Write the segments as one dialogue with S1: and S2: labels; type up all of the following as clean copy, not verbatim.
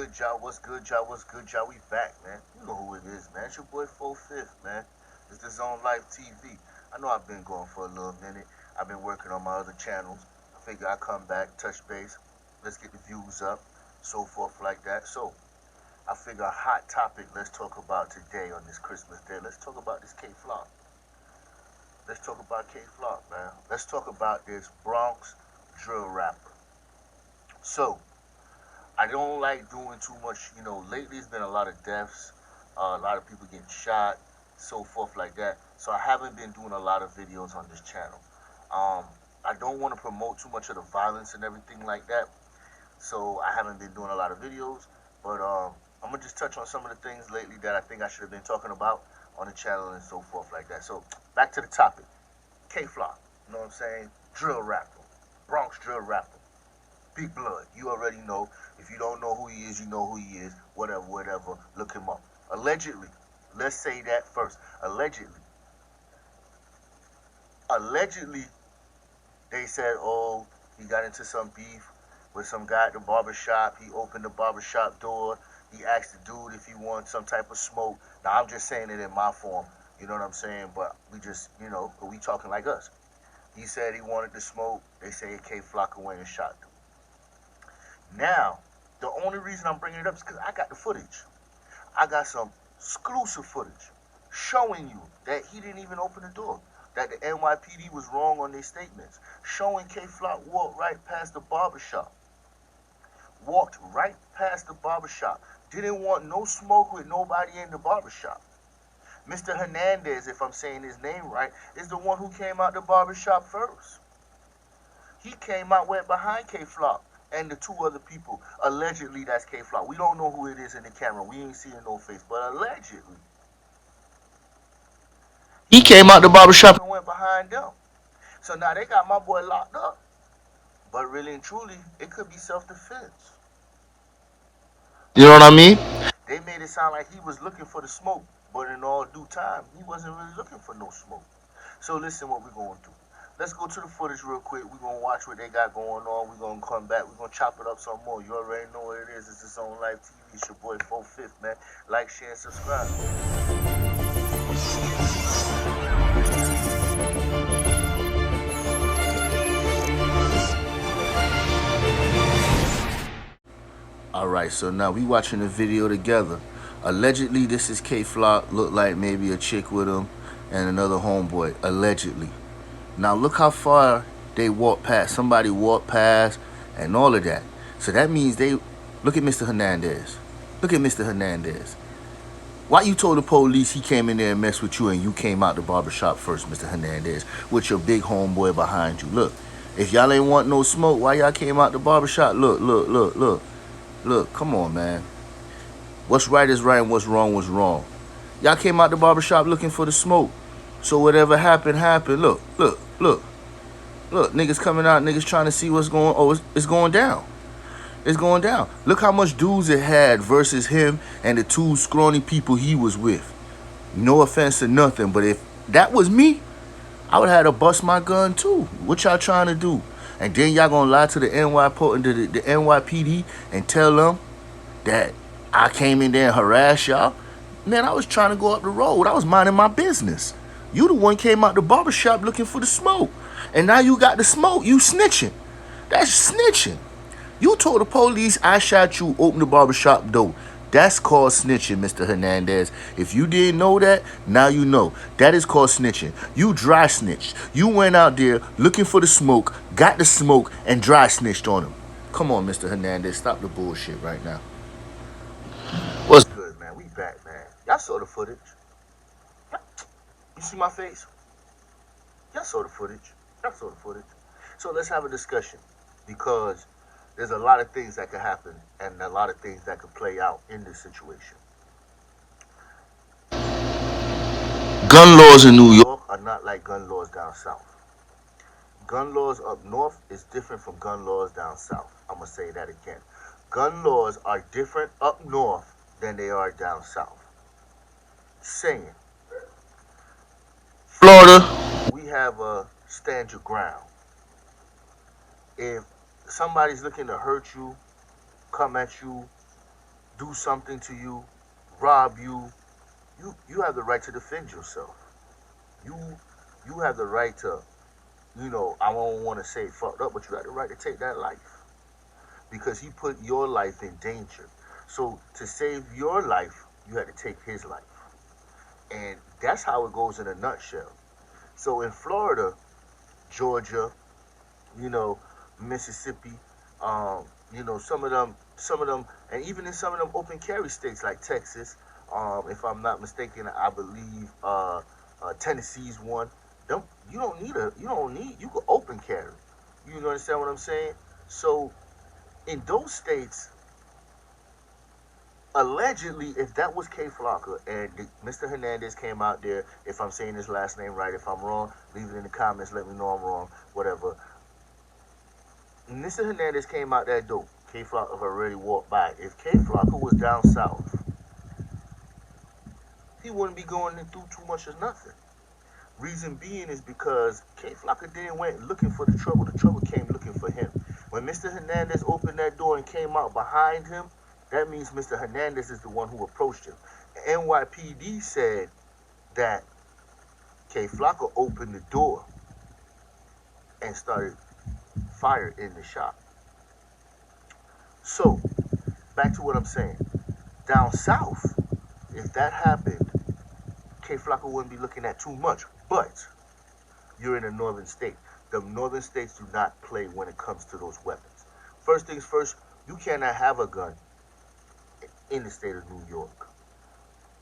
S1: good, y'all? What's good, y'all? What's good, y'all? We back, man. You know who it is, man. It's your boy 4/5, man. It's the Zone Life TV. I know I've been going for a little minute. I've been working on my other channels. I figure I come back, touch base. Let's get the views up, so forth like that. So, I figure a hot topic let's talk about today on this Christmas day. Let's talk about this K-Flop. Let's talk about K-Flop, man. Let's talk about this Bronx drill rapper. So, I don't like doing too much, lately it's been a lot of deaths, a lot of people getting shot, so forth like that. So I haven't been doing a lot of videos on this channel. I don't want to promote too much of the violence and everything like that. So I haven't been doing a lot of videos, but I'm going to just touch on some of the things lately that I think I should have been talking about on the channel and so forth like that. So back to the topic. K-Flop, you know what I'm saying? Drill rapper, Bronx drill rapper. Big Blood, you already know. If you don't know who he is, you know who he is. Whatever, look him up. Allegedly, let's say that first. Allegedly, they said, oh, he got into some beef with some guy at the barbershop. He opened the barbershop door. He asked the dude if he wanted some type of smoke. Now, I'm just saying it in my form. You know what I'm saying? But we just, we talking like us. He said he wanted the smoke. They say K-Flock went and shot him. Now, the only reason I'm bringing it up is because I got the footage. I got some exclusive footage showing you that he didn't even open the door, that the NYPD was wrong on their statements, showing K-Flock walked right past the barbershop. Didn't want no smoke with nobody in the barbershop. Mr. Hernandez, if I'm saying his name right, is the one who came out the barbershop first. He came out, went behind K-Flock and the two other people. Allegedly, that's K-Flop. We don't know who it is in the camera. We ain't seeing no face, but allegedly, he came out the barbershop and went behind them. So now they got my boy locked up. But really and truly, it could be self-defense. You know what I mean? They made it sound like he was looking for the smoke, but in all due time, he wasn't really looking for no smoke. So listen what we're going to do. Let's go to the footage real quick. We're going to watch what they got going on. We're going to come back. We're going to chop it up some more. You already know what it is. It's the Zone Life TV. It's your boy 4/5, man. Like, share, and subscribe. Alright, so now we watching the video together. Allegedly, this is K-Flock. Looked like maybe a chick with him and another homeboy. Allegedly. Now look how far they walked past. Somebody walked past and all of that. So that means they... Look at Mr. Hernandez. Look at Mr. Hernandez. Why you told the police he came in there and messed with you and you came out the barbershop first, Mr. Hernandez, with your big homeboy behind you? Look, if y'all ain't want no smoke, why y'all came out the barbershop? Look, come on, man. What's right is right and what's wrong was wrong. Y'all came out the barbershop looking for the smoke. So whatever happened, happened. Look. Niggas coming out, niggas trying to see what's going on. Oh, it's going down. It's going down. Look how much dudes it had versus him and the two scrawny people he was with. No offense to nothing, but if that was me, I would have had to bust my gun too. What y'all trying to do? And then y'all gonna lie to the NYPD and tell them that I came in there and harassed y'all? Man, I was trying to go up the road. I was minding my business. You the one came out the barbershop looking for the smoke. And now you got the smoke. You snitching. That's snitching. You told the police I shot you, open the barbershop door. That's called snitching, Mr. Hernandez. If you didn't know that, now you know. That is called snitching. You dry snitched. You went out there looking for the smoke, got the smoke, and dry snitched on him. Come on, Mr. Hernandez. Stop the bullshit right now. What's good, man? We back, man. Y'all saw the footage. You see my face? Y'all saw the footage. So let's have a discussion, because there's a lot of things that could happen and a lot of things that could play out in this situation. Gun laws in New York are not like gun laws down south. Gun laws up north is different from gun laws down south. I'm going to say that again. Gun laws are different up north than they are down south. Saying, Florida, we have a stand your ground. If somebody's looking to hurt you, come at you, do something to you, rob you, you have the right to defend yourself. You you have the right to, I don't want to say fucked up, but you have the right to take that life because he put your life in danger. So to save your life, you had to take his life. And that's how it goes in a nutshell. So in Florida, Georgia, you know, Mississippi, some of them, and even in some of them open carry states like Texas, if I'm not mistaken, I believe Tennessee's one. Don't you can open carry. You understand what I'm saying? So in those states, allegedly, if that was K Flocka and Mr. Hernandez came out there, if I'm saying his last name right, if I'm wrong, leave it in the comments. Let me know I'm wrong. Whatever. Mr. Hernandez came out that door. K Flocka already walked by. If K Flocka was down south, he wouldn't be going through too much of nothing. Reason being is because K Flocka didn't went looking for the trouble. The trouble came looking for him. When Mr. Hernandez opened that door and came out behind him, that means Mr. Hernandez is the one who approached him. NYPD said that K Flocka opened the door and started fire in the shop. So, back to what I'm saying. Down south, if that happened, K Flocka wouldn't be looking at too much. But you're in a northern state. The northern states do not play when it comes to those weapons. First things first, you cannot have a gun in the state of New York,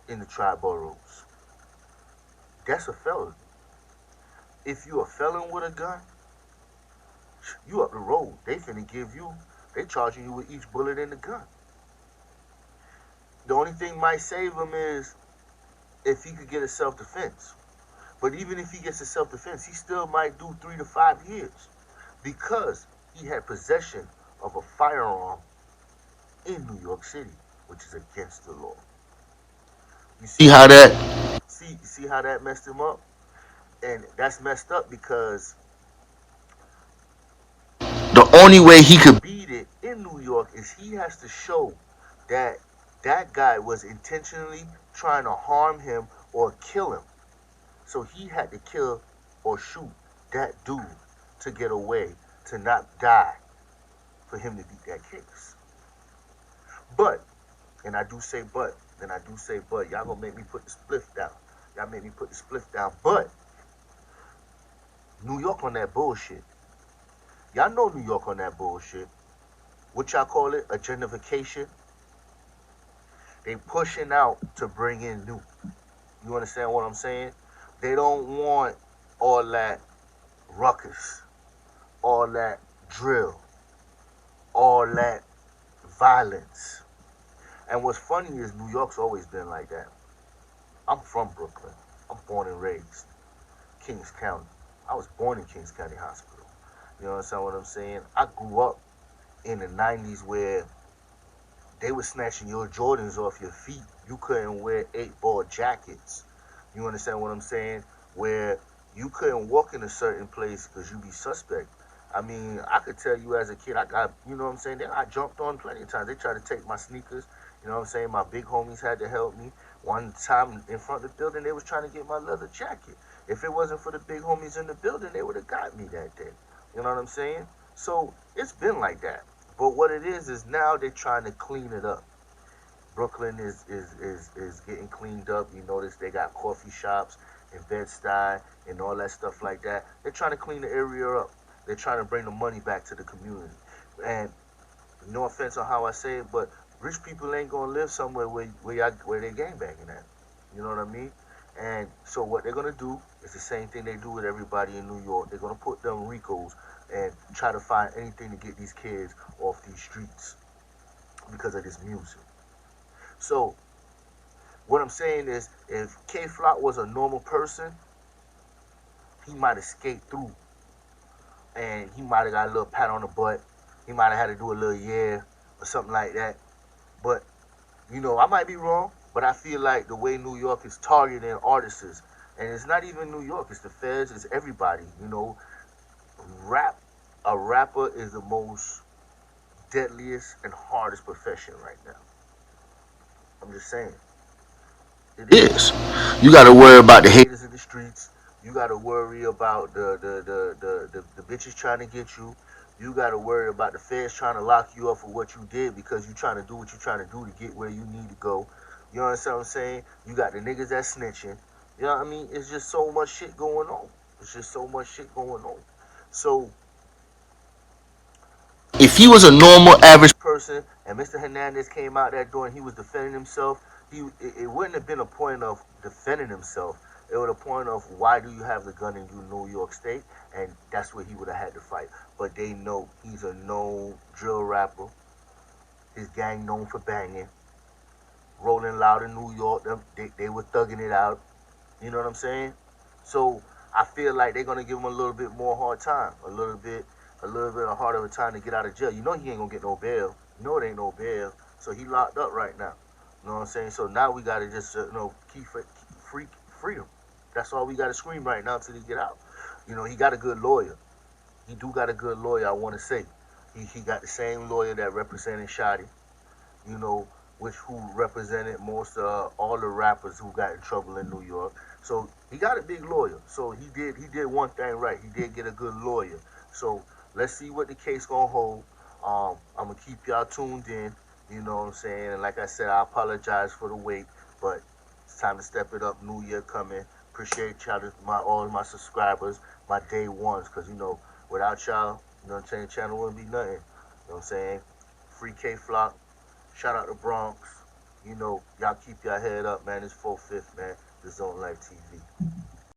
S1: in the tri-boroughs. That's a felony. If you're a felon with a gun, you up the road. They charging you with each bullet in the gun. The only thing might save him is if he could get a self-defense. But even if he gets a self-defense, he still might do 3 to 5 years because he had possession of a firearm in New York City, which is against the law. You see how that messed him up? And that's messed up because the only way he could beat it in New York is he has to show that that guy was intentionally trying to harm him or kill him. So he had to kill or shoot that dude to get away, to not die, for him to beat that case. But, and I do say but, y'all gonna make me put the spliff down. Y'all make me put the spliff down. But, New York on that bullshit. Y'all know New York on that bullshit. What y'all call it? A gentrification. They pushing out to bring in new. You understand what I'm saying? They don't want all that ruckus, all that drill, all that violence. And what's funny is New York's always been like that. I'm from Brooklyn. I'm born and raised. Kings County. I was born in Kings County Hospital. You understand what I'm saying? I grew up in the 90s where they were snatching your Jordans off your feet. You couldn't wear 8-ball jackets. You understand what I'm saying? Where you couldn't walk in a certain place because you be suspect. I mean, I could tell you as a kid, I got, you know what I'm saying? They got jumped on plenty of times. They tried to take my sneakers. You know what I'm saying? My big homies had to help me. One time in front of the building, they was trying to get my leather jacket. If it wasn't for the big homies in the building, they would have got me that day. You know what I'm saying? So it's been like that. But what it is now they're trying to clean it up. Brooklyn is getting cleaned up. You notice they got coffee shops and Bed-Stuy and all that stuff like that. They're trying to clean the area up. They're trying to bring the money back to the community. And no offense on how I say it, but rich people ain't gonna live somewhere where they gangbanging at. You know what I mean? And so what they're gonna do is the same thing they do with everybody in New York. They're gonna put them Ricos and try to find anything to get these kids off these streets because of this music. So what I'm saying is, if K Flock was a normal person, he might have skate through, and he might have got a little pat on the butt. He might have had to do a little yeah or something like that. But I might be wrong, but I feel like the way New York is targeting artists, and it's not even New York, it's the feds, it's everybody. A rapper is the most deadliest and hardest profession right now. I'm just saying. It is. You got to worry about the haters in the streets. You got to worry about the bitches trying to get you. You got to worry about the feds trying to lock you up for what you did because you trying to do what you trying to do to get where you need to go. You understand what I'm saying? You got the niggas that snitching. You know what I mean? It's just so much shit going on. It's just so much shit going on. So if he was a normal average person and Mr. Hernandez came out that door and he was defending himself, it wouldn't have been a point of defending himself. It was a point of why do you have the gun in New York State, and that's where he would have had to fight. But they know he's a known drill rapper. His gang known for banging, rolling loud in New York. They were thugging it out. You know what I'm saying? So I feel like they're gonna give him a little bit more hard time, a little bit harder of a time to get out of jail. You know he ain't gonna get no bail. You know it ain't no bail. So he locked up right now. You know what I'm saying? So now we gotta just keep freedom. That's all we gotta scream right now until he get out. You know he got a good lawyer. He do got a good lawyer. I want to say he got the same lawyer that represented Shotty, you know, which who represented most all the rappers who got in trouble in New York. So he got a big lawyer. So he did one thing right. He did get a good lawyer. So let's see what the case gonna hold. I'm gonna keep y'all tuned in. You know what I'm saying? And like I said, I apologize for the wait, but it's time to step it up. New Year coming. Appreciate y'all, all my subscribers, my day ones, cause without y'all, you know what I'm saying, channel wouldn't be nothing. You know what I'm saying? Free K Flock. Shout out to Bronx. Y'all keep your head up, man. It's 4/5, man. The Zone Life TV.